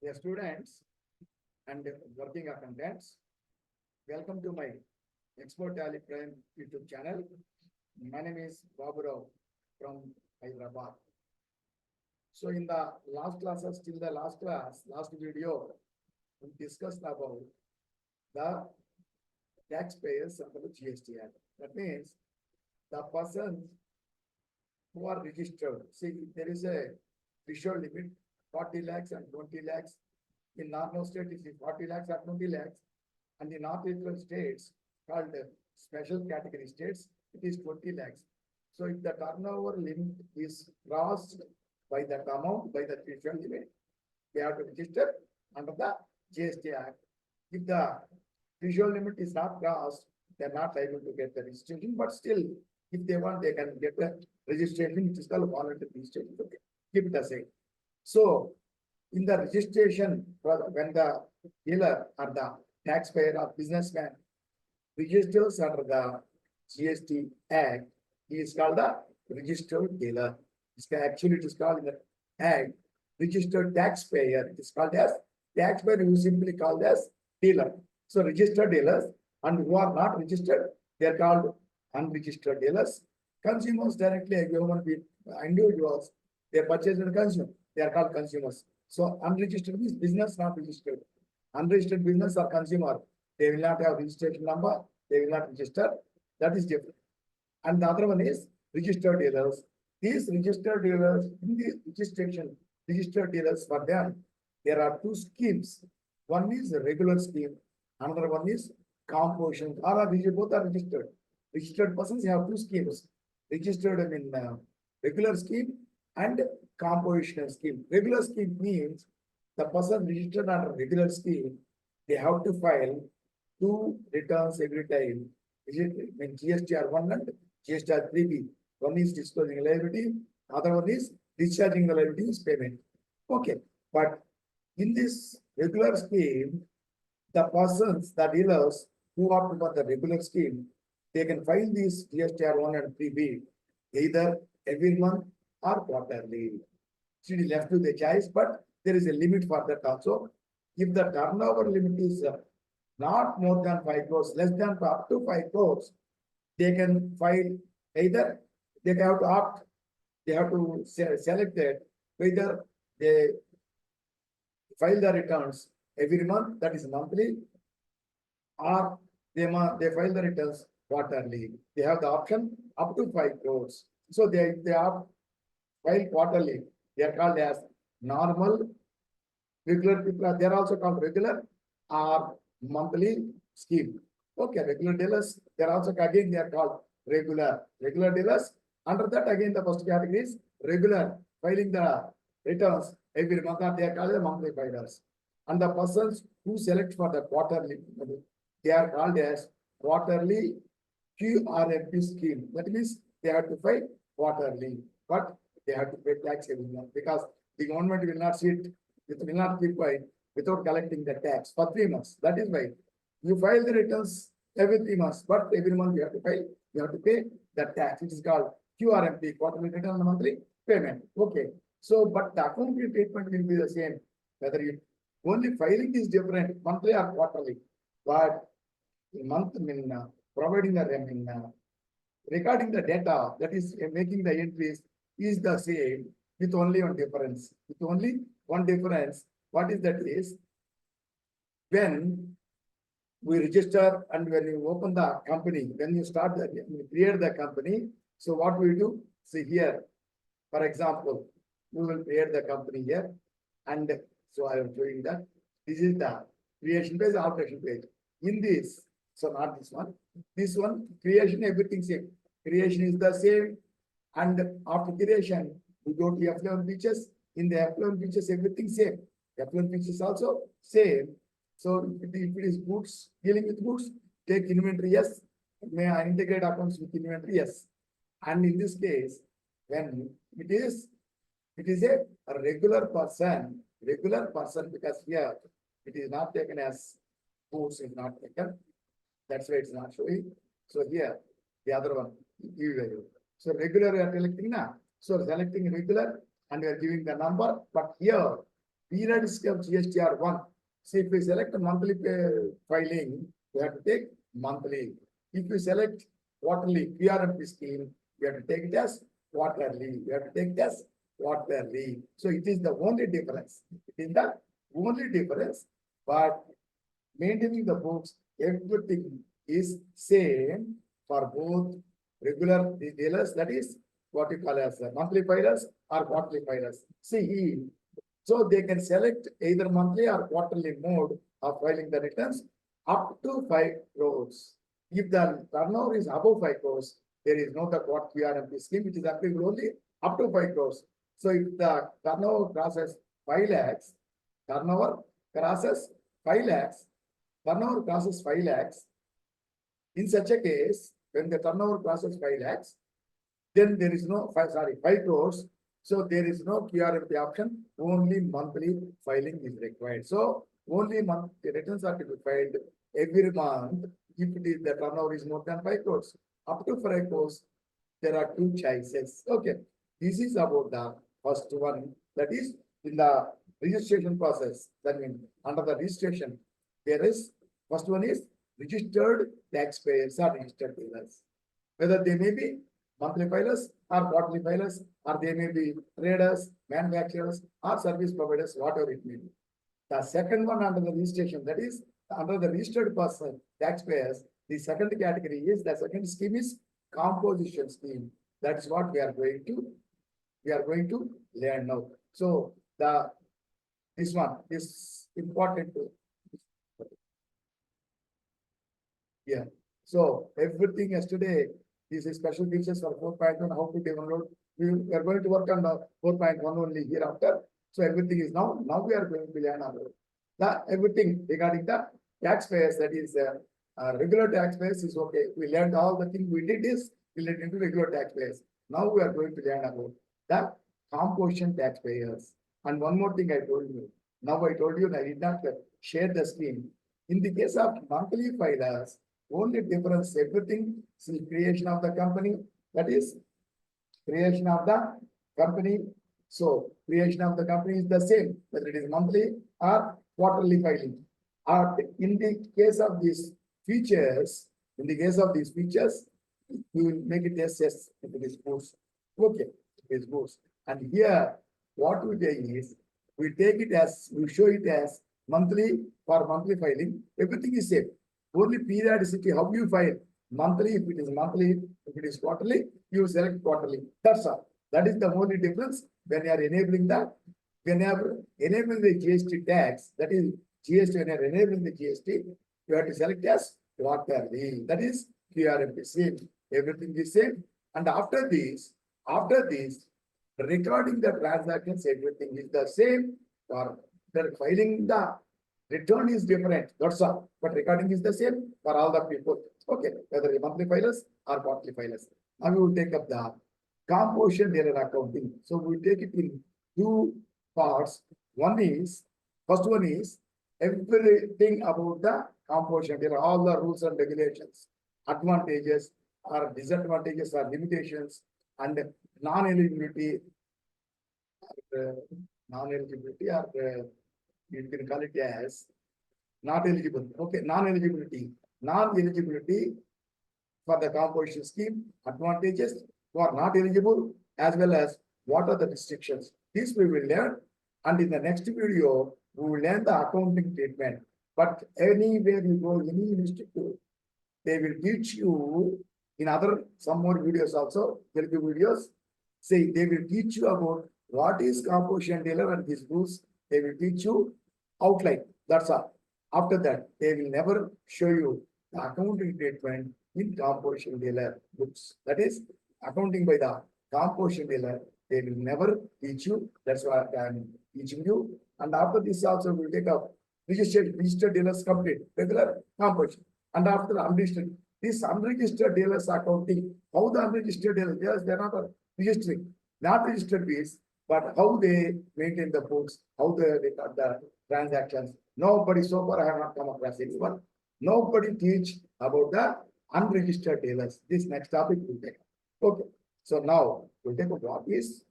Dear students and working accountants, welcome to my Export Tally Prime YouTube channel. My name is Babu Rao from Hyderabad. So in the last classes, till the last class, last video, we discussed about the taxpayers under the GST Act. That means the persons who are registered. See, there is a threshold limit, 40 lakhs and 20 lakhs. In northern state, it is 40 lakhs or 20 lakhs. And in northeastern states, called special category states, it is 20 lakhs. So if the turnover limit is crossed by that amount, by the threshold limit, they have to register under the GST Act. If the threshold limit is not crossed, they are not able to get the registration, but still, if they want, they can get the registration, which is called voluntary registration. Okay. Keep it the same. So, in the registration, when the dealer or the taxpayer or businessman registers under the GST Act, he is called the registered dealer. Actually, it is called in the Act registered taxpayer. It is called as taxpayer, who is simply called as dealer. So, registered dealers and who are not registered, they are called unregistered dealers. Consumers directly, human individuals, they purchase and consume. They are called consumers. So unregistered means business not registered. Unregistered business or consumer, they will not have registration number, they will not register. That is different. And the other one is registered dealers. These registered dealers, in the registration, registered dealers, for them, there are two schemes. One is a regular scheme, another one is composition. Both are registered. Registered persons have two schemes. Registered in regular scheme and compositional scheme. Regular scheme means the person registered under regular scheme, they have to file two returns every time. When GSTR1 and GSTR3B. One is disclosing liability, other one is discharging the liabilities payment. Okay, but in this regular scheme, the persons, the dealers who opt for the regular scheme, they can file these GSTR1 and 3B either every month or quarterly. It is left to the choice, but there is a limit for that also. If the turnover limit is not more than 5 crores, less than up to 5 crores, they can file either, they have to opt, they have to select that whether they file the returns every month, that is monthly, or they file the returns quarterly. They have the option up to 5 crores. So they are file quarterly. They are called as normal. Regular people they are also called regular or monthly scheme. Okay, regular dealers, they are also again they are called regular. Regular dealers. Under that again the first category is regular, filing the returns every month, they are called the monthly filers. And the persons who select for the quarterly, they are called as quarterly QRMP scheme. That means they have to file quarterly, but they have to pay tax every month because the government will not sit, it will not keep quiet without collecting the tax for 3 months. That is why you file the returns every 3 months, but every month you have to file, you have to pay the tax. It is called QRMP, quarterly return on monthly payment. Okay. So, but the accounting treatment will be the same, whether you only filing is different, monthly or quarterly, but month providing the recording the data, that is making the entries, is the same with only one difference. With only one difference, what is that is when we register and when you open the company, when you start the create the company, so what we do? See here, for example, we will create the company here, and so I am showing that this is the creation page, operation page. In this, so not this one, creation, everything same. Creation is the same, and after creation, we go to affluent features. In the affluent features, everything same. Affluent features also same. So if it is goods, dealing with goods, take inventory, yes. May I integrate accounts with inventory, yes. And in this case, when it is a regular person because here it is not taken as goods, is not taken. That's why it's not showing. So here, the other one, so regular we are selecting now. So selecting regular and we are giving the number, but here Periods of GST are one. See, if we select monthly filing, we have to take monthly. If we select quarterly PRMP scheme, we have to take it as quarterly. We have to take it as quarterly. So it is the only difference. It is the only difference. But maintaining the books, everything is same for both regular dealers, that is what you call as monthly filers or quarterly filers. See, so they can select either monthly or quarterly mode of filing the returns up to 5 crores. If the turnover is above 5 crores, there is no the what PRMP scheme, which is applicable only up to 5 crores. So if the turnover crosses 5 lakhs, turnover crosses 5 lakhs, turnover crosses 5 lakhs, in such a case, when the turnover crosses 5 lakhs, then there is no 5 crores. So there is no PRMP option, only monthly filing is required. So only monthly returns are to be filed every month if it is the turnover is more than 5 crores. Up to 5 crores, there are 2 choices. Okay, this is about the first one, that is in the registration process. That means under the registration, there is first one is registered taxpayers or registered dealers. Whether they may be monthly filers or quarterly filers, or they may be traders, manufacturers, or service providers, whatever it may be. The second one under the registration, that is under the registered person taxpayers, the second category is, the second scheme is composition scheme. That's what we are going to learn now. So this one is important to. Yeah. So everything yesterday, these special features for 4.1, how to download. We are going to work on the 4.1 only hereafter. So everything is now we are going to learn about the everything regarding the taxpayers, that is regular taxpayers is okay. We learned all the thing we did is related to regular taxpayers. Now we are going to learn about the composition taxpayers. And one more thing I told you. Now I told you that I did not share the screen. In the case of monthly filers, only difference, everything is creation of the company, that is creation of the company. So creation of the company is the same, whether it is monthly or quarterly filing. Or in the case of these features, we will make it as yes if it is goods. Okay, it is goods. And here, what we do is, we show it as monthly for monthly filing. Everything is same. Only periodicity, how you file monthly, if it is monthly, if it is quarterly, you select quarterly. That's all. That is the only difference when you are enabling the GST tax, that is GST, when you are enabling the GST, you have to select as quarterly. That is PRMP same. Everything is same. And after this, recording the transactions, everything is the same. For the filing the return is different, that's all. But recording is the same for all the people. Okay, whether monthly filers or quarterly filers. Now we will take up the composition dealer accounting. So we take it in 2 parts. First one is everything about the composition dealer, all the rules and regulations, advantages or disadvantages or limitations, and non-eligibility or you can call it as not eligible. Okay, non-eligibility for the composition scheme, advantages for not eligible, as well as what are the restrictions. This we will learn, and in the next video we will learn the accounting treatment. But anywhere you go, any institute, they will teach you in some more videos also. There will be videos. Say they will teach you about what is composition dealer and these rules. They will teach you outline. That's all. After that, they will never show you the accounting treatment in composition dealer books. That is accounting by the composition dealer. They will never teach you. That's why I am teaching you. And after this also, we will take up registered dealers complete regular composition. And after the unregistered, this unregistered dealers accounting, how the unregistered dealers, they are not registering, not registered fees, but how they maintain the books, how they record the transactions. Nobody so far I have not come across anyone. Nobody teach about the unregistered dealers. This next topic will take. Okay. So now we'll take up what is.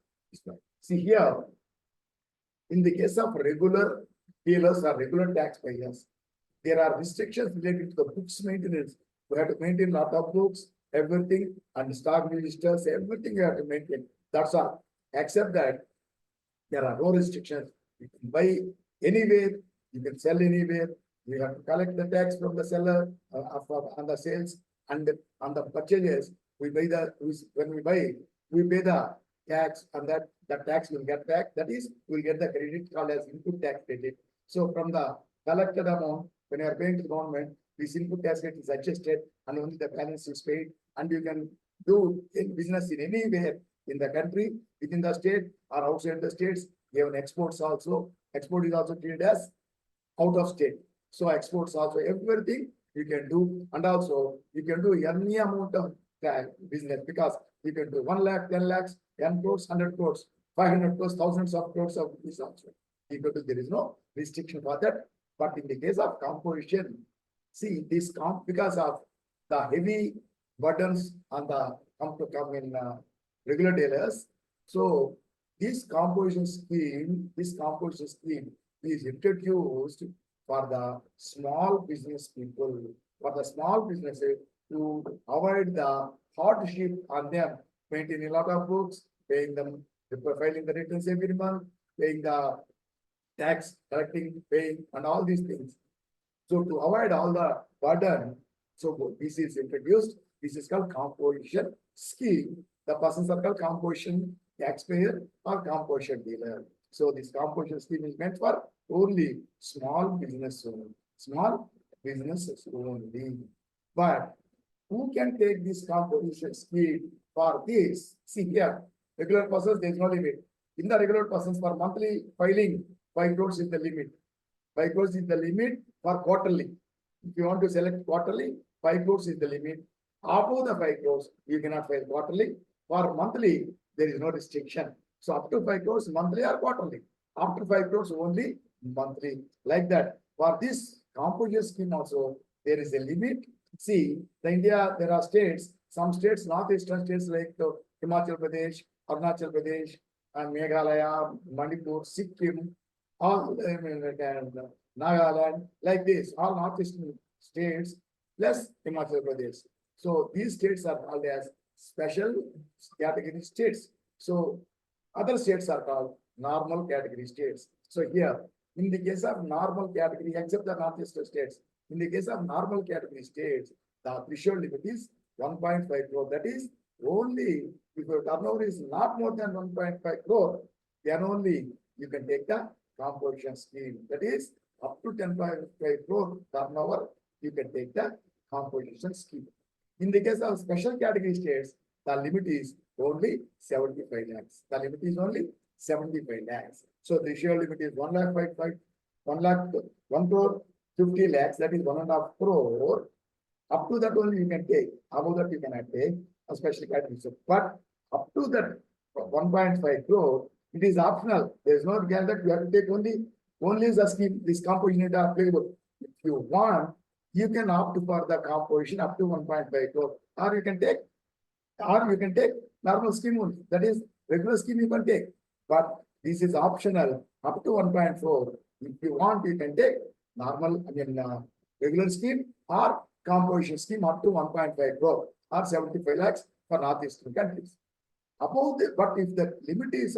See here, In the case of regular dealers or regular taxpayers, there are restrictions related to the books maintenance. We have to maintain lot of books, everything, and stock registers, everything you have to maintain. That's all. Except that there are no restrictions. You can buy anywhere, you can sell anywhere. You have to collect the tax from the seller on the sales, and on the purchases. We buy when we buy, we pay the tax, and the tax will get back. That is, we'll get the credit called as input tax credit. So from the collected amount, when you are paying to the government, this input tax rate is adjusted, and only the balance is paid. And you can do in business in anywhere in the country, within the state or outside the states. We have an exports also. Export is also treated as out of state. So exports also, everything you can do, and also you can do any amount of business, because you can do 1 lakh, 10 lakhs, 10 crores, 100 crores, 500 crores, thousands of crores of this also. There is no restriction for that. But in the case of composition, see this because of the heavy burdens on the regular dealers. So this composition scheme is introduced for the small business people, for the small businesses, to avoid the hardship on them, maintaining a lot of books, paying them, filing the returns every month, paying the tax, collecting, paying, and all these things. So to avoid all the burden, so this is introduced. This is called composition scheme. The persons are called composition taxpayer or composition dealer. So this composition scheme is meant for only small business only. Small businesses only. But who can take this composition scheme for this? See here, regular persons, there is no limit. In the regular persons, for monthly filing, 5 crores is the limit. 5 crores is the limit for quarterly. If you want to select quarterly, 5 crores is the limit. Above the 5 crores, you cannot file quarterly. For monthly, there is no restriction. So up to 5 crores, monthly or quarterly. After 5 crores, only monthly. Like that. For this composition scheme also, there is a limit. See, in India, there are states, some states, northeastern states like Himachal Pradesh, Arunachal Pradesh, and Meghalaya, Manipur, Sikkim, all Nagaland, like this, all northeastern states, plus Himachal Pradesh. So these states are called as special category states. So other states are called normal category states. So here, in the case of normal category, except the northeastern states, in the case of normal category states, the threshold limit is 1.5 crore. That is only if your turnover is not more than 1.5 crore, then only you can take the composition scheme. That is up to 10.5 crore turnover, you can take the composition scheme. In the case of special category states, the limit is only 75 lakhs. The limit is only 75 lakhs. So the threshold limit is 1 crore 50 lakhs, that is 1.5 crore. Up to that only you can take. Above that you cannot take a special category. So, but up to that 1.5 crore, it is optional. There is no guarantee that you have to take only the scheme, this composition are applicable. If you want, you can opt for the composition up to 1.5 crore, or you can take normal scheme only. That is regular scheme you can take. But this is optional up to 1.4. If you want, you can take normal, regular scheme or composition scheme up to 1.5 crore or 75 lakhs for northeastern countries. Above the, but if the limit is,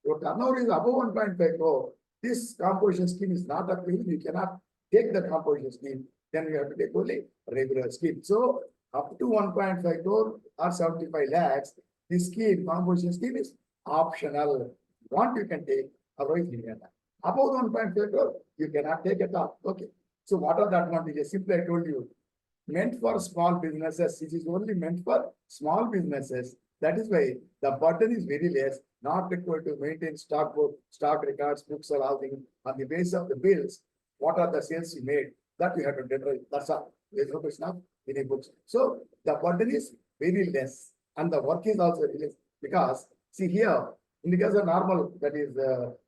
your turnover is above 1.5 crore, this composition scheme is not applicable. You cannot take the composition scheme. Then you have to take only regular scheme. So up to 1.5 crore or 75 lakhs, this scheme, composition scheme is optional. Want you can take, otherwise you cannot. Above 1.5 crore, you cannot take it up. Okay. So what are the advantages? Simply I told you, meant for small businesses. It is only meant for small businesses. That is why the burden is very less, not required to maintain stock book, stock records, books, or all things. On the basis of the bills, what are the sales you made? That you have to determine. That's all. There is no question of any books. So the burden is very less, and the work is also very less. Because see here, in the case of normal, that is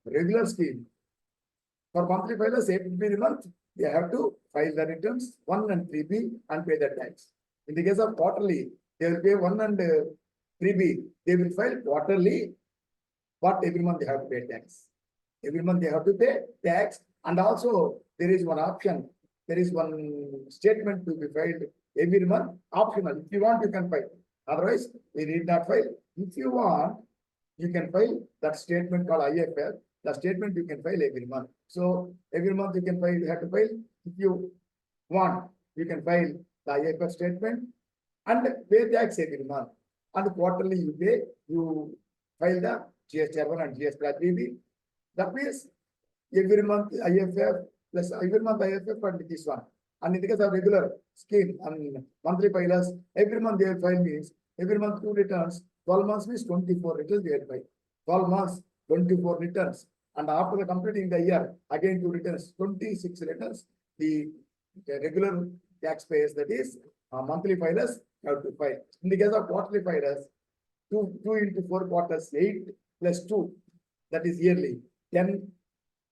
regular scheme, for monthly filers, every month they have to file the returns 1 and 3B and pay the tax. In the case of quarterly, they will pay 1 and 3B. They will file quarterly, but every month they have to pay tax. Every month they have to pay tax, and also there is one option. There is one statement to be filed every month, optional. If you want, you can file. Otherwise, we need not file. If you want, you can file that statement called IFR. The statement you can file every month. So every month you can file, you have to file. If you want, you can file the IFR statement and pay tax every month. And quarterly you file the GST1 and GST3. That means every month IFF plus every month IFF and this one. And in the case of regular scheme and monthly filers, every month they will file means every month 2 returns, 12 months means 24 returns they will file. 12 months, 24 returns. And after the completing the year, again 2 returns, 26 returns. The regular taxpayers, that is monthly filers, have to file. In the case of quarterly filers, 2 into 4 quarters, 8 plus 2, that is yearly. 10,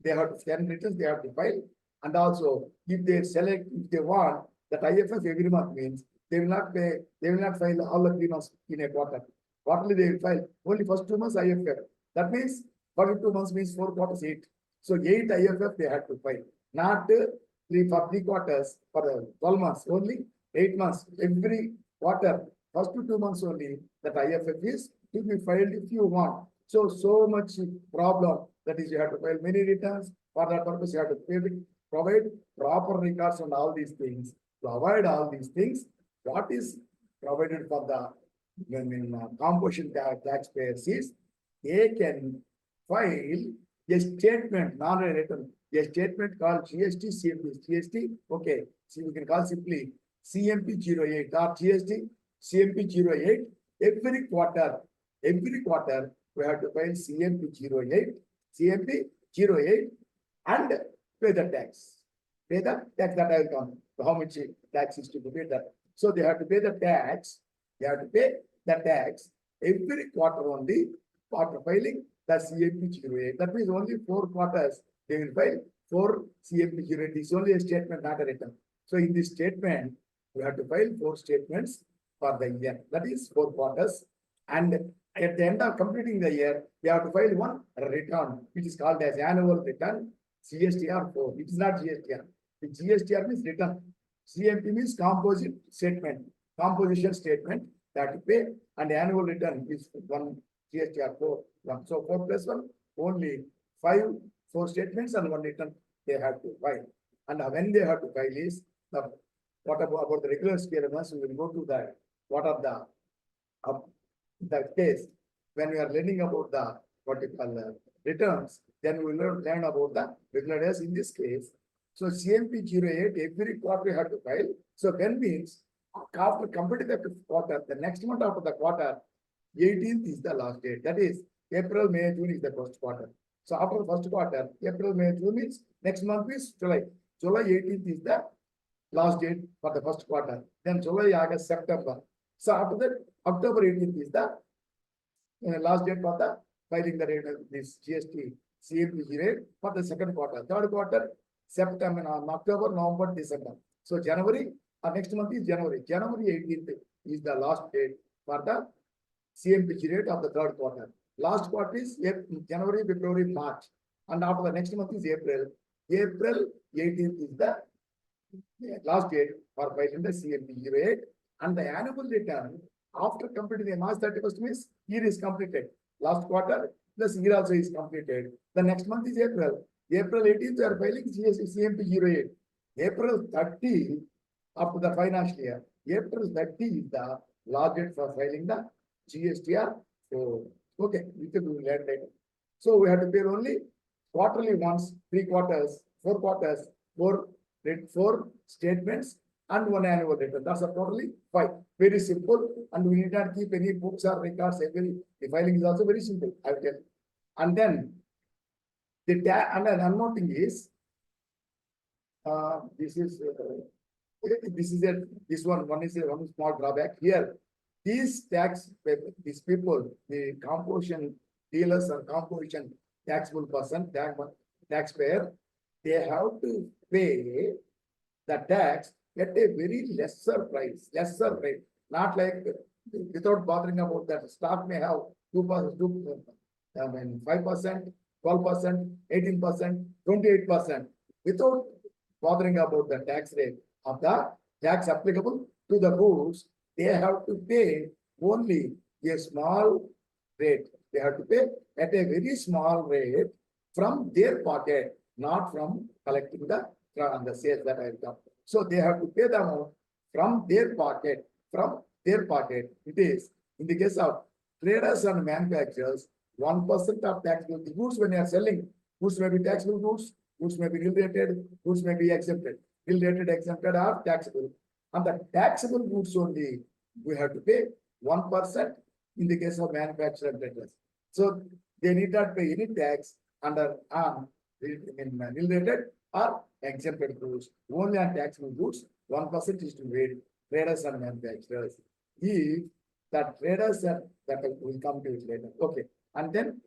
they have 10 returns, they have to file. And also, if they select, if they want that IFF every month means they will not pay, they will not file all the 3 months in a quarter. Quarterly they will file only first 2 months IFF. That means 42 months means 4 quarters, 8. So 8 IFF they have to file. Not 3 for 3 quarters for the 12 months, only 8 months. Every quarter, first 2 months only that IFF is to be filed if you want. So much problem. That is, you have to file many returns. For that purpose, you have to provide proper records on all these things. To avoid all these things, what is provided for the composition taxpayers is they can file a statement, non-return, a statement called GST, CMP, GST. Okay, so we can call simply CMP 08 or GST, CMP 08. Every quarter, we have to file CMP 08. CMP 08 and pay the tax. Pay the tax that I will come. How much tax is to be paid that. So they have to pay the tax. They have to pay the tax every quarter only after filing the CMP 08. That means only 4 quarters they will file 4 CMP 08. This is only a statement, not a return. So in this statement, we have to file 4 statements for the year. That is 4 quarters. And at the end of completing the year, we have to file one return, which is called as annual return, GSTR 4. It is not GSTR. The GSTR means return. CMP means composite statement, composition statement that you pay, and annual return is one GSTR 4. So 4 plus 1, only 4 statements and 1 return they have to file. And when they have to file is what about the regular scale amounts? We will go to that. What are the case when we are learning about the what you call returns, then we will learn about the regular in this case. So CMP 08 every quarter you have to file. So when means after completing the quarter, the next month after the quarter, 18th is the last date. That is April, May, June is the first quarter. So after the first quarter, April, May, June means next month is July. July 18th is the last date for the first quarter. Then July, August, September. So after that, October 18th is the last date for the filing the rate of this GST CMP rate for the second quarter. Third quarter, September, October, November, December. So January, next month is January. January 18th is the last date for the CMP rate of the third quarter. Last quarter is January, February, March. And after the next month is April. April 18th is the last date for filing the CMP rate. And the annual return after completing the March 31st means year is completed. Last quarter plus year also is completed. The next month is April. April 18th we are filing CMP 08. April 30 after the financial year. April 30 is the last date for filing the GSTR. So okay, we can do that later. So we have to pay only quarterly once, 3 quarters, 4 quarters, 4 statements and 1 annual return. That's a totally 5. Very simple, and we need not keep any books or records. The filing is also very simple, I will tell you. And then the and one thing is this is this one is one small drawback here. These these people, the composition dealers or composition taxable person, taxpayer, they have to pay the tax at a very lesser price, not like without bothering about that. Stock may have 2%, 5%, 12%, 18%, 28%, without bothering about the tax rate of the tax applicable to the goods. They have to pay only a small rate. They have to pay at a very small rate from their pocket, not from collecting the sales that I have done. So they have to pay the amount from their pocket. From their pocket, it is in the case of traders and manufacturers, 1% of taxable goods when you are selling. Goods may be taxable goods, goods may be bill-rated, goods may be exempted. Bill-rated, exempted are taxable. On the taxable goods only, we have to pay 1% in the case of manufacturer and traders. So they need not pay any tax under bill-rated or exempted goods. Only on taxable goods, 1% is to pay traders and manufacturers. If the traders and that will come to it later. Okay. And then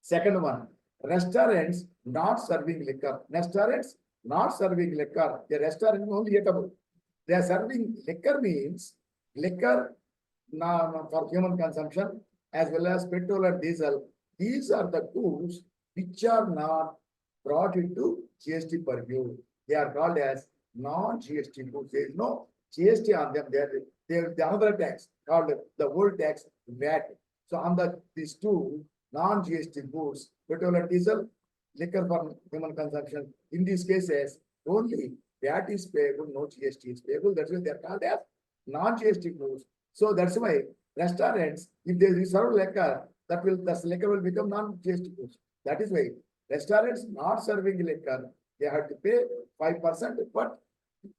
second one, restaurants not serving liquor. Restaurants not serving liquor. The restaurant only eatable. They are serving liquor means liquor now for human consumption as well as petrol and diesel. These are the goods which are not brought into GST purview. They are called as non-GST goods. There is no GST on them. There is the other tax called the old tax VAT. So on these two non-GST goods, petrol and diesel, liquor for human consumption, in these cases, only VAT is payable, no GST is payable. That's why they are called as non-GST goods. So that's why restaurants, if they serve liquor, the liquor will become non-GST goods. That is why restaurants not serving liquor, they have to pay 5%, but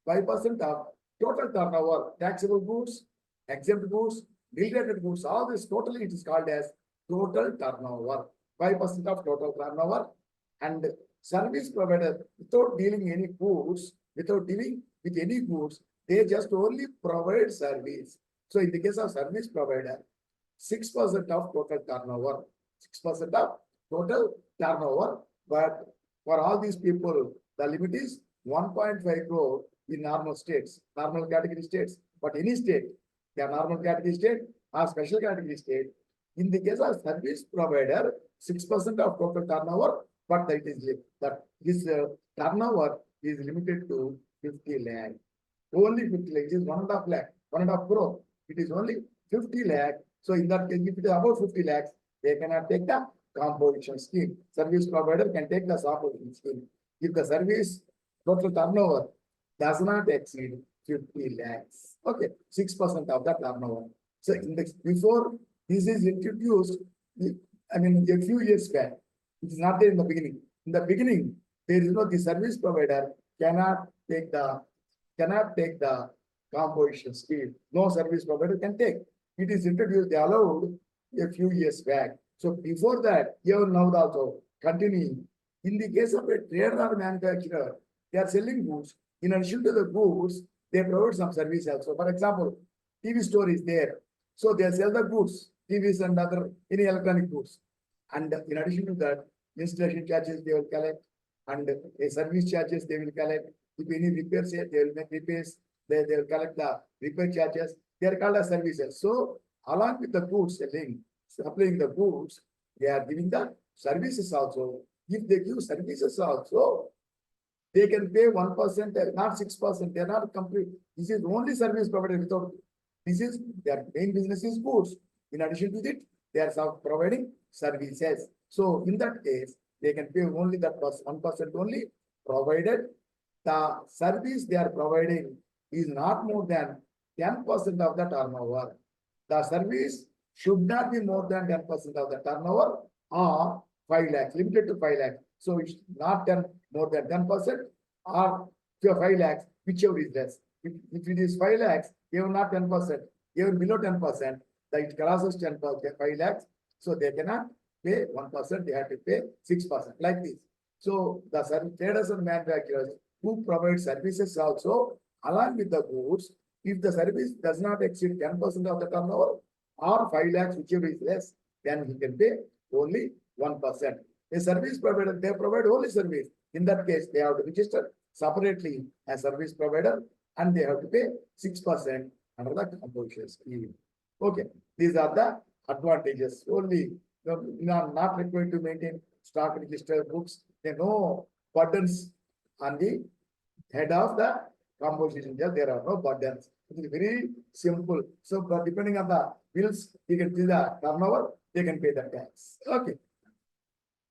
5% of total turnover, taxable goods, exempt goods, bill-rated goods, all this totally it is called as total turnover. 5% of total turnover. And service provider, without dealing any goods, without dealing with any goods, they just only provide service. So in the case of service provider, 6% of total turnover, 6% of total turnover. But for all these people, the limit is 1.5 crore in normal states, normal category states. But any state, they are normal category state or special category state. In the case of service provider, 6% of total turnover, but that is that this turnover is limited to 50 lakh. Only 50 lakh. It is 1.5 lakh, 1.5 crore. It is only 50 lakh. So in that case, if it is above 50 lakhs, they cannot take the composition scheme. Service provider can take the composition scheme. If the service total turnover does not exceed 50 lakhs. Okay, 6% of the turnover. So in the, before this is introduced, I mean, a few years back, it is not there in the beginning. In the beginning, there is no, the service provider cannot take the composition scheme. No service provider can take. It is introduced, they allowed a few years back. So before that, even now also continuing. In the case of a trader or manufacturer, they are selling goods. In addition to the goods, they provide some service also. For example, TV store is there. So they sell the goods, TVs and other any electronic goods. And in addition to that, installation charges they will collect, and a service charges they will collect. If any repairs, they will make repairs. They will collect the repair charges. They are called as services. So along with the goods selling, supplying the goods, they are giving the services also. If they give services also, they can pay 1%, not 6%. They are not complete. This is only service provided without. This is their main business is goods. In addition to it, they are providing services. So in that case, they can pay only that 1% only, provided the service they are providing is not more than 10% of the turnover. The service should not be more than 10% of the turnover or 5 lakhs, limited to 5 lakhs. So it's not 10 more than 10% or 5 lakhs, whichever is less. If it is 5 lakhs, even not 10%, even below 10%, that it crosses 10%, 5 lakhs. So they cannot pay 1%, they have to pay 6%, like this. So the traders and manufacturers who provide services also, along with the goods, if the service does not exceed 10% of the turnover or 5 lakhs, whichever is less, then he can pay only 1%. A service provider, they provide only service. In that case, they have to register separately as service provider and they have to pay 6% under the composition scheme. Okay, these are the advantages. Only you are not required to maintain stock register books, they know burdens on the head of the composition. There are no burdens. It is very simple. So, but depending on the bills, you can see the turnover, they can pay the tax. Okay.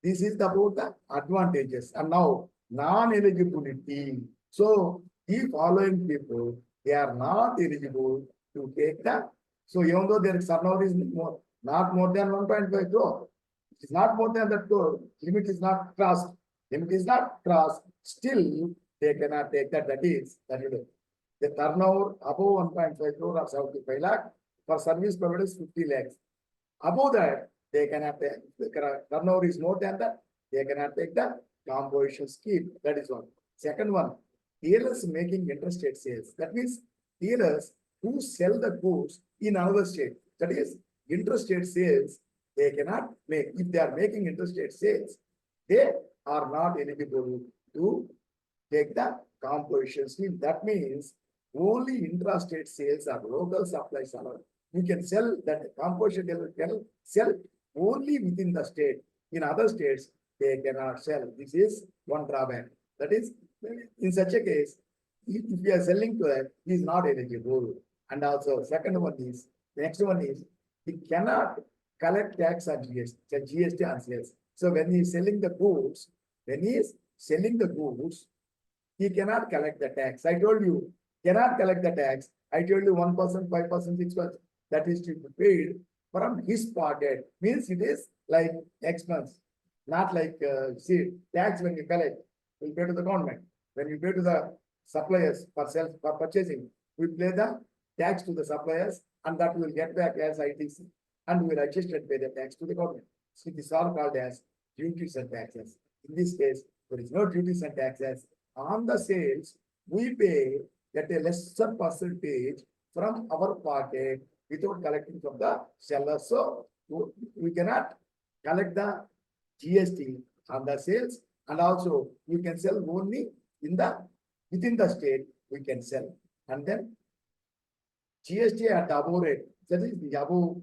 This is about the advantages. And now, non-eligibility. So, the following people, they are not eligible to take the. So, even though their turnover is more, not more than 1.5 crore, it is not more than that crore, limit is not crossed. Limit is not crossed, still they cannot take that. That is the turnover above 1.5 crore or 75 lakh, for service providers 50 lakhs. Above that, they cannot take, the turnover is more than that, they cannot take the composition scheme. That is one. Second one, dealers making interstate sales. That means dealers who sell the goods in another state. That is interstate sales, they cannot make. If they are making interstate sales, they are not eligible to take the composition scheme. That means only intrastate sales or local supplies are. You can sell that composition, they can sell only within the state. In other states, they cannot sell. This is one drawback. That is, in such a case, if you are selling to that, he is not eligible. And also, second one is, the next one is, he cannot collect tax on GST on sales. So when he is selling the goods, he cannot collect the tax. I told you, cannot collect the tax. I told you 1%, 5%, 6%, that is to be paid from his pocket. Means it is like expense, not like see, tax when you collect, we pay to the government. When you pay to the suppliers for sales, for purchasing, we pay the tax to the suppliers, and that will get back as ITC, and we will adjust and pay the tax to the government. So it is all called as duties and taxes. In this case, there is no duties and taxes. On the sales, we pay at a lesser percentage from our pocket without collecting from the seller. So we cannot collect the GST on the sales, and also we can sell only within the state we can sell. And then GST at the above rate, that is the above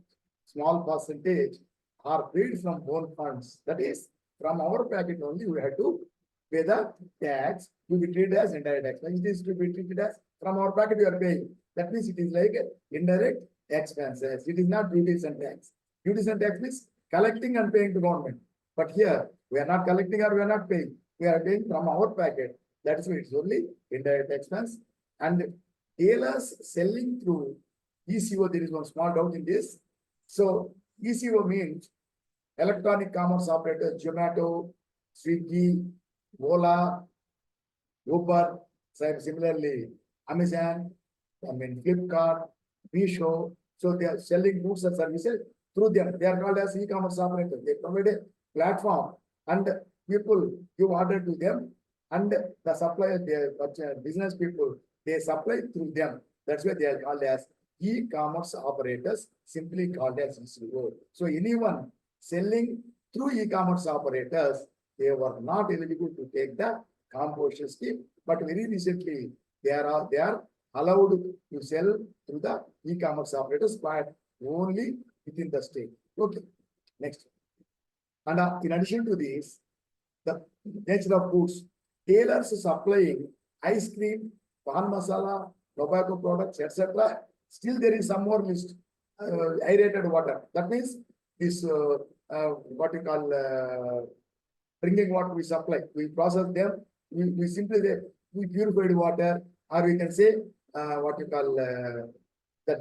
small percentage, are paid from own funds. That is, from our packet only we have to pay the tax to be treated as indirect expense. It is to be treated as from our packet we are paying. That means it is like indirect expenses. It is not duties and tax. Duties and tax means collecting and paying to government. But here we are not collecting or we are not paying. We are paying from our packet. That is why it's only indirect expense. And dealers selling through ECO, there is one small doubt in this. So ECO means electronic commerce operators, Zomato, Swiggy, Ola, Uber, similarly Amazon, Flipkart, Meesho. So they are selling goods and services through them. They are called as e-commerce operators. They provide a platform and people give order to them, and the suppliers, their business people, they supply through them. That's why they are called as e-commerce operators, simply called as ECO. So anyone selling through e-commerce operators, they were not eligible to take the composition scheme, but very recently they are allowed to sell through the e-commerce operators, but only within the state. Okay, next. And in addition to this, the nature of goods, tailors supplying ice cream, pan masala, tobacco products, etc. Still there is some more list. Aerated water. That means this what you call drinking water we supply. We process them. We simply say we purified water, or we can say what you call that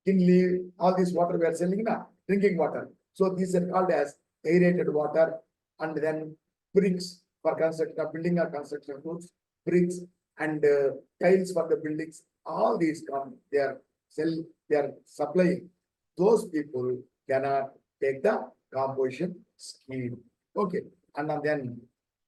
Kinley, all this water we are selling now, drinking water. So these are called as aerated water. And then bricks for construction of building or construction goods, bricks and tiles for the buildings. All these come, they are supplying. Those people cannot take the composition scheme. Okay, and then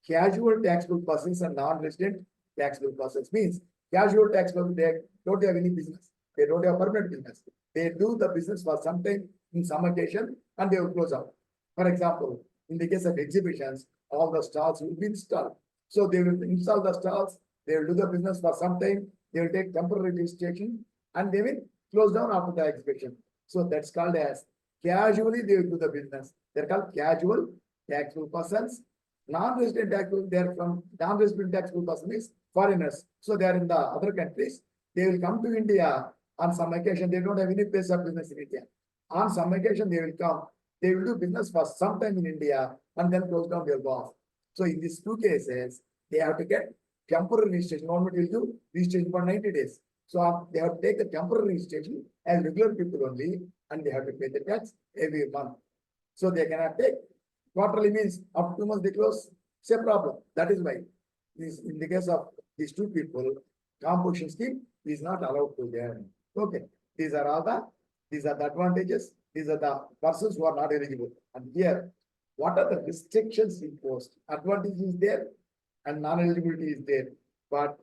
casual taxable persons and non-resident taxable persons means casual taxable, they don't have any business. They don't have permanent business. They do the business for some time in some occasion and they will close out. For example, in the case of exhibitions, all the stalls will be installed. So they will install the stalls, they will do the business for some time, they will take temporary registration and they will close down after the exhibition. So that's called as casually they will do the business. They're called casual taxable persons. Non-resident taxable, they're from non-resident taxable person is foreigners. So they are in the other countries. They will come to India on some occasion. They don't have any place of business in India. On some occasion, they will come. They will do business for some time in India and then close down their off. So in these two cases, they have to get temporary registration. Government will do registration for 90 days. So they have to take the temporary registration as regular people only, and they have to pay the tax every month. So they cannot take quarterly means after 2 months they close. It's a problem. That is why this, in the case of these two people, composition scheme is not allowed to them. Okay, these are the advantages. These are the persons who are not eligible. And here, what are the restrictions imposed? Advantage is there and non-eligibility is there. But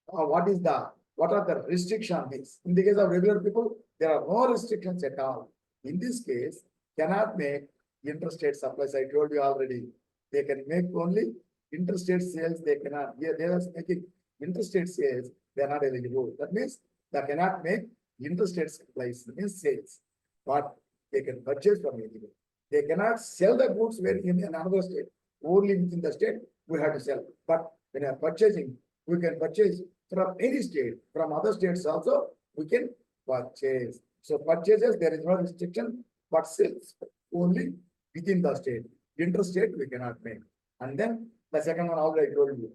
what are the restrictions? In the case of regular people, there are no restrictions at all. In this case, cannot make interstate supplies. I told you already. They can make only interstate sales. They cannot. Here they are making interstate sales. They are not eligible. That means they cannot make interstate supplies, means sales. But they can purchase from eligible. They cannot sell the goods where in another state. Only within the state we have to sell. But when you are purchasing, we can purchase from any state. From other states also we can purchase. So purchases there is no restriction, but sales only within the state. Interstate we cannot make. And then the second one already I told you.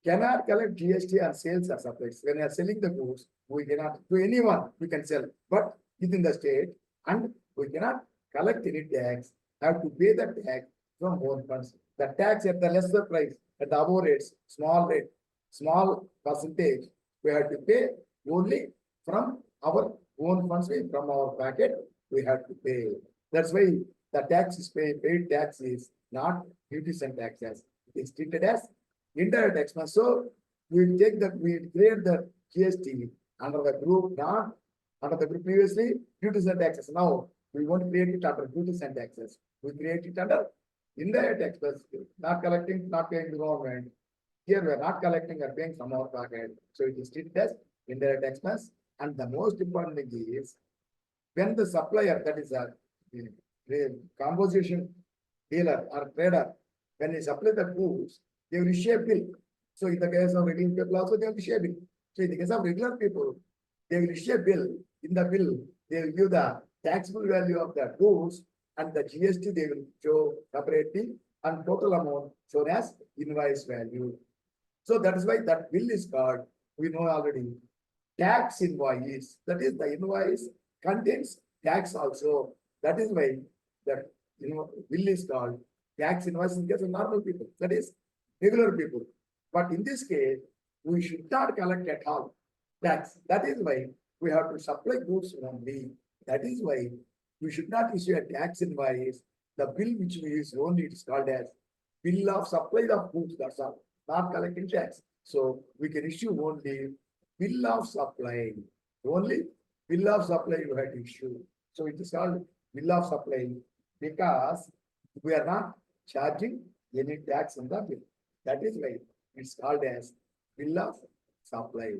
Cannot collect GST on sales or supplies. When you are selling the goods, we cannot to anyone we can sell, but within the state, and we cannot collect any tax. Have to pay the tax from own funds. The tax at the lesser price, at the above rates, small percentage, we have to pay only from our own funds, from our packet, we have to pay. That's why the tax is paid tax is not duties and taxes. It's treated as indirect expense. So we create the GST under the group, not under the group previously duties and taxes. Now we won't create it under duties and taxes. We create it under indirect expense, not collecting, not paying the government. Here we are not collecting or paying from our pocket. So it is treated as indirect expense. And the most important thing is when the supplier, that is a composition dealer or trader, when they supply the goods, they will issue a bill. So in the case of regular people also, they will issue a bill. So in the case of regular people, they will issue a bill. In the bill, they will give the taxable value of the goods and the GST they will show separately and total amount shown as invoice value. So that is why that bill is called, we know already, tax invoice. That is the invoice contains tax also. That is why that bill is called tax invoice in case of normal people. That is regular people. But in this case, we should not collect at all tax. That is why we have to supply goods only. That is why we should not issue a tax invoice. The bill which we use only it is called as bill of supply of goods. That's all. Not collecting tax. So we can issue only bill of supply. Only bill of supply you have to issue. So it is called bill of supply because we are not charging any tax on the bill. That is why it's called as bill of supply.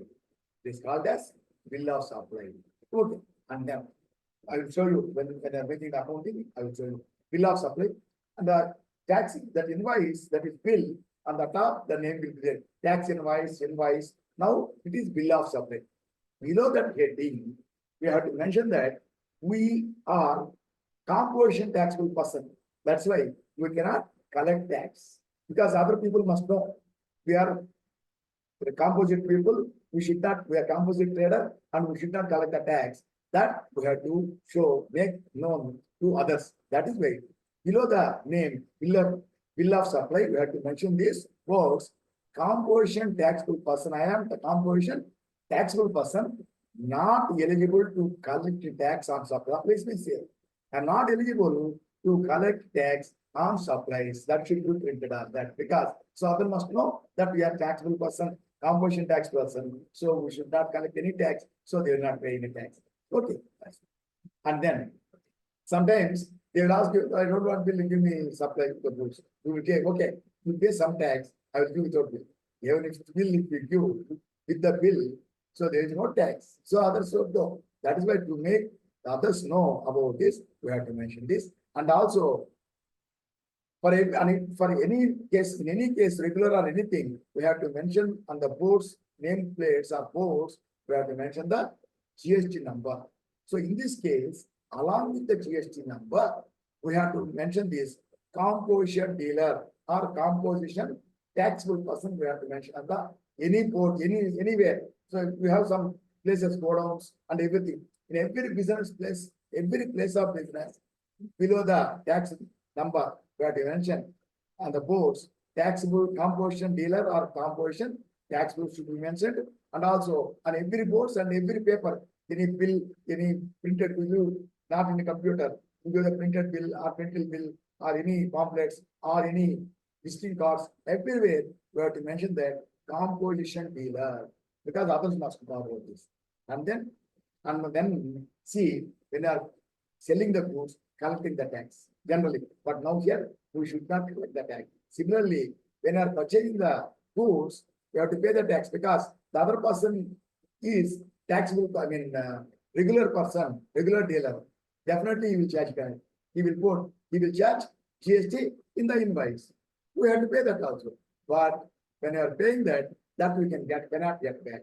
It is called as bill of supply. Okay. And then I will show you when I'm making the accounting, I will show you bill of supply. And the tax, that invoice, that is bill, on the top, the name will be there. Tax invoice. Now it is bill of supply. Below that heading, we have to mention that we are composition taxable person. That's why we cannot collect tax because other people must know we are the composite people. We are composite trader and we should not collect the tax. That we have to make known to others. That is why below the name bill of supply, we have to mention this words composition taxable person. I am the composition taxable person, not eligible to collect tax on supply. Please be safe. I am not eligible to collect tax on supplies. That should be printed on that because so others must know that we are taxable person, composition tax person. So we should not collect any tax. So they will not pay any tax. Okay. And then sometimes they will ask you, I don't want bill, give me supply the goods. You will take, okay, you pay some tax, I will give without bill. Even if bill, if you give with the bill, so there is no tax. So others don't know. That is why to make the others know about this, we have to mention this. And also for any case, in any case, regular or anything, we have to mention on the boards, name plates or boards, we have to mention the GST number. So in this case, along with the GST number, we have to mention this composition dealer or composition taxable person. We have to mention on the any board, anywhere. So we have some places, godowns and everything. In every business place, every place of business, below the tax number, we have to mention on the boards, taxable composition dealer or composition taxable should be mentioned. And also on every boards and every paper, any bill, any printed bill, not in the computer, into the printed bill or printed bill or any pamphlets or any visiting cards, everywhere we have to mention that composition dealer, because others must know about this. And then see when they are selling the goods, collecting the tax generally. But now here we should not collect the tax. Similarly, when you are purchasing the goods, you have to pay the tax because the other person is taxable. I mean, regular person, regular dealer. Definitely he will charge that. He will charge GST in the invoice. We have to pay that also. But when you are paying that we cannot get back.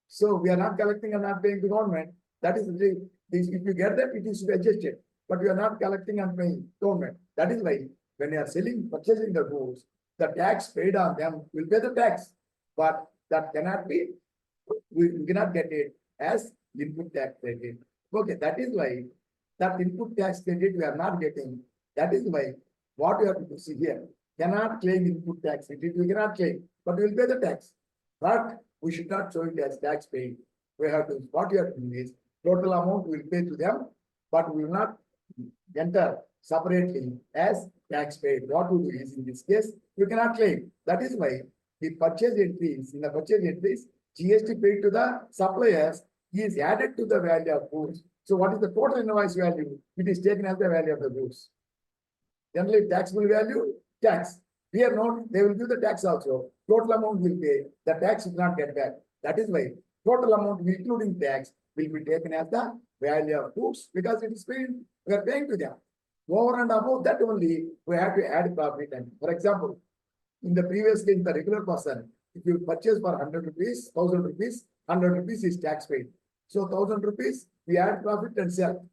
So we are not collecting and not paying the government. That is if you get that, it is adjusted. But we are not collecting and paying government. That is why when you are purchasing the goods, the tax paid on them will pay the tax. But that cannot be, we cannot get it as input tax credit. Okay, that is why that input tax credit we are not getting. That is why what we have to see here, cannot claim input tax credit, we cannot claim, but we will pay the tax. But we should not show it as tax paid. We have to, what we have to do is total amount we will pay to them, but we will not enter separately as tax paid. What we do is in this case, you cannot claim. That is why the purchase entries, in the purchase entries, GST paid to the suppliers is added to the value of goods. So what is the total invoice value? It is taken as the value of the goods. Generally, taxable value, tax. Here note, they will give the tax also. Total amount will pay. The tax will not get back. That is why total amount including tax will be taken as the value of goods because it is paid. We are paying to them. Over and above that only, we have to add profit. And for example, in the previous case, the regular person, if you purchase for 100 rupees, 1000 rupees, 100 rupees is tax paid. So 1000 rupees, we add profit and sell.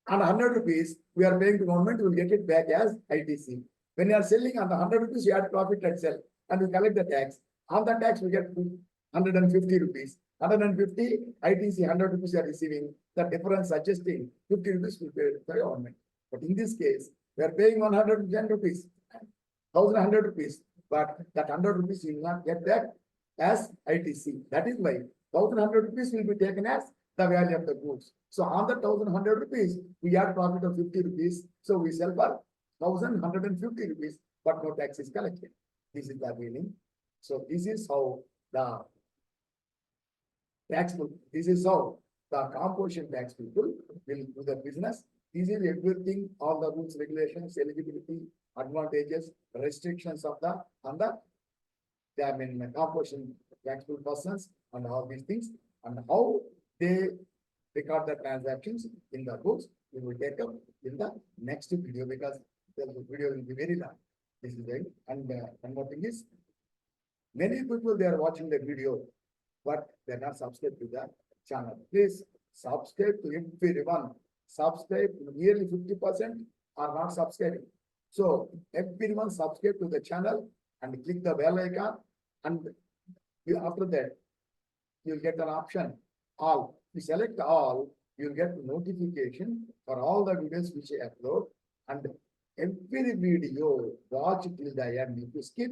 And 100 rupees, we are paying to government, we will get it back as ITC. When you are selling on the 100 rupees, you add profit and sell, and we collect the tax. On the tax, we get 150 rupees. 150 ITC, 100 rupees you are receiving. The difference adjusting 50 rupees will pay to the government. But in this case, we are paying 110 rupees, 1100 rupees. But that 100 rupees you will not get back as ITC. That is why 1100 rupees will be taken as the value of the goods. So on the 1100 rupees, we add profit of 50 rupees. So we sell for 1150 rupees, but no tax is collected. This is the meaning. So this is how the this is how the composition tax people will do the business. This is everything, all the rules, regulations, eligibility, advantages, restrictions of the composition taxable persons and all these things, and how they record the transactions in the books. We will take up in the next video because the video will be very long. This is it. And one more thing is, many people they are watching the video, but they are not subscribed to the channel. Please subscribe to everyone. Subscribe. Nearly 50% are not subscribing. So everyone subscribe to the channel and click the bell icon, and after that you'll get an option all. You select all, you'll get notification for all the videos which I upload, and every video watch till the end. If you skip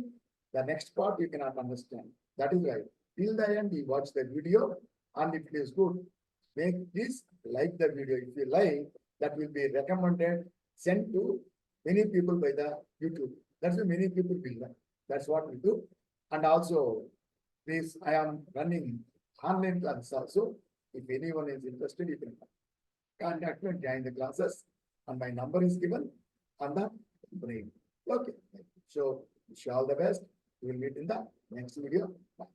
the next part, you cannot understand. That is why till the end you watch the video, and if it is good, please like the video. If you like, that will be recommended, sent to many people by the YouTube. That's why many people will learn. That's what we do. And also, please, I am running online classes also. If anyone is interested, you can contact me and join the classes. And my number is given on the brain. Okay. So, wish you all the best. We will meet in the next video. Bye.